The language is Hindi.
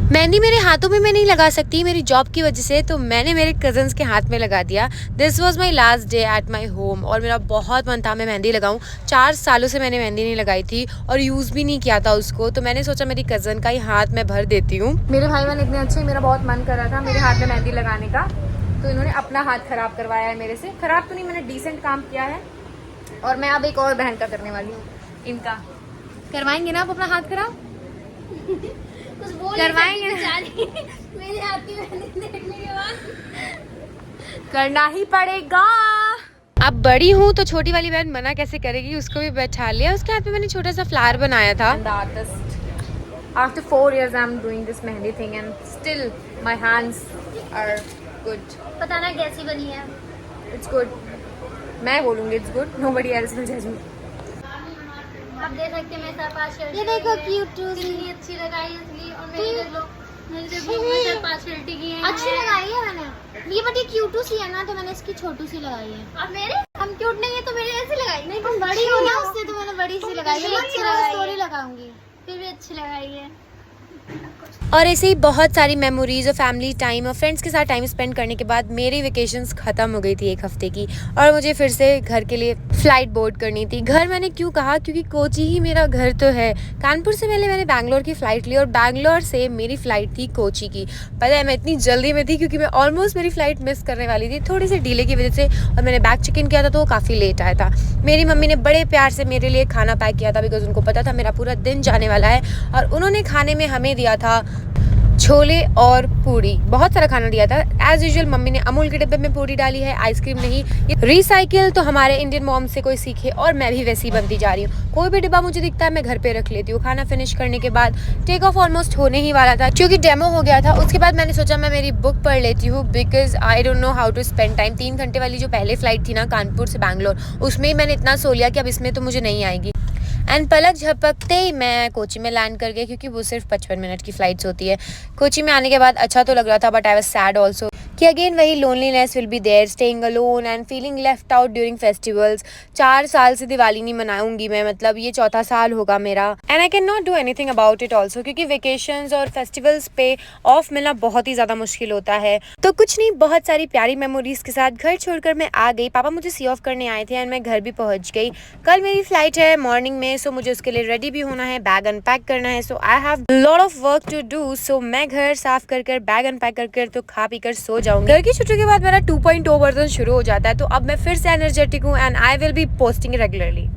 मेहंदी मेरे हाथों में मैं नहीं लगा सकती मेरी जॉब की वजह से, तो मैंने मेरे कज़न्स के हाथ में लगा दिया। This was my last day at my home और मेरा बहुत मन था मैं मेहंदी लगाऊं। 4 सालों से मैंने मेहंदी नहीं लगाई थी और यूज़ भी नहीं किया था उसको, तो मैंने सोचा मेरी कज़न का ही हाथ में भर देती हूँ। मेरे भाई बहन इतने अच्छे, मेरा बहुत मन कर रहा था मेरे हाथ में मेहंदी लगाने का, तो इन्होंने अपना हाथ ख़राब करवाया है मेरे से। ख़राब तो नहीं, मैंने डिसेंट काम किया है और मैं अब एक और बहन का करने वाली हूँ। इनका करवाएंगे ना आप अपना हाथ ख़राब? कुछ बोल करवाएंगे मेरे हाथ की मेहंदी देखने के बाद करना ही पड़ेगा। अब बड़ी हूँ तो छोटी वाली बहन मना कैसे करेगी, उसको भी बैठा लिया। उसके हाथ में मैंने छोटा सा फ्लावर बनाया था। After 4 years I'm doing this mehndi thing and still my hands are good. पता ना कैसी बनी है। It's good. मैं बोलूँगी it's good. Nobody else will judge me. आप देख सकते हैं मेरे साथ पास शर्ट, ये देखो क्यूट कितनी अच्छी लगाई है इसलिए, और मेरी देख लो मेरे साथ पास शर्ट की है, अच्छी लगाई है मैंने। ये बड़ी क्यूटू सी है ना, तो मैंने इसकी छोटू सी लगाई है। अब मेरे हम क्यूट नहीं है तो मेरी ऐसी लगाई नहीं, तुम बड़ी हो ना उससे, तो मैंने बड़ी सी लगाई है। अच्छी लगाई, स्टोरी लगाऊंगी फिर भी अच्छी लगाई है। और ऐसे ही बहुत सारी मेमोरीज और फैमिली टाइम और फ्रेंड्स के साथ टाइम स्पेंड करने के बाद मेरी वेकेशंस ख़त्म हो गई थी 1 हफ्ते की, और मुझे फिर से घर के लिए फ़्लाइट बोर्ड करनी थी। घर मैंने क्यों कहा, क्योंकि कोची ही मेरा घर तो है। कानपुर से पहले मैंने बैंगलोर की फ़्लाइट ली और बैंगलोर से मेरी फ़्लाइट थी कोची की। पता है मैं इतनी जल्दी में थी क्योंकि मैं ऑलमोस्ट मेरी फ़्लाइट मिस करने वाली थी थोड़ी सी डिले की वजह से, और मैंने बैग चेक इन किया था तो वो काफ़ी लेट आया था। मेरी मम्मी ने बड़े प्यार से मेरे लिए खाना पैक किया था बिकॉज उनको पता था मेरा पूरा दिन जाने वाला है, और उन्होंने खाने में हमें दिया था छोले और पूरी, बहुत सारा खाना दिया था। एज यूजुअल मम्मी ने अमूल के डिब्बे में पूरी डाली है, आइसक्रीम नहीं। रिसाइकिल तो हमारे इंडियन मॉम से कोई सीखे और मैं भी वैसी बनती जा रही हूँ। कोई भी डिब्बा मुझे दिखता है मैं घर पे रख लेती हूँ। खाना फिनिश करने के बाद टेक ऑफ ऑलमोस्ट होने ही वाला था क्योंकि डेमो हो गया था। उसके बाद मैंने सोचा मैं मेरी बुक पढ़ लेती हूँ because I don't know how to spend time. 3 घंटे वाली जो पहले फ्लाइट थी ना कानपुर से बैंगलोर, उसमें ही मैंने इतना सो लिया कि अब इसमें तो मुझे नहीं आएगी। एंड पलक झपकते ही मैं कोची में लैंड कर गई क्योंकि वो सिर्फ 55 मिनट की फ़्लाइट्स होती है। कोची में आने के बाद अच्छा तो लग रहा था but I was sad also कि अगेन वही loneliness will be there, staying alone and feeling left out during festivals. 4 साल से दिवाली नहीं मनाऊंगी मैं, मतलब ये चौथा साल होगा मेरा, and I can not do anything about it also क्योंकि वेकेशंस और फेस्टिवल्स पे ऑफ मिलना बहुत ही ज़्यादा मुश्किल होता है। तो कुछ नहीं, बहुत सारी प्यारी मेमोरीज के साथ घर छोड़कर मैं आ गई। पापा मुझे सी ऑफ करने आए थे एंड मैं घर भी पहुँच गई। कल मेरी फ़्लाइट है मॉर्निंग में, सो मुझे उसके लिए रेडी भी होना है, बैग अनपैक करना है। So I have lot of work to do. So मैं घर साफ कर बैग अनपैक कर तो खा पी कर सो जाऊंगी। घर की छुट्टियों के बाद मेरा 2.0 वर्जन शुरू हो जाता है, तो अब मैं फिर से एनर्जेटिक हूँ and I will be posting regularly.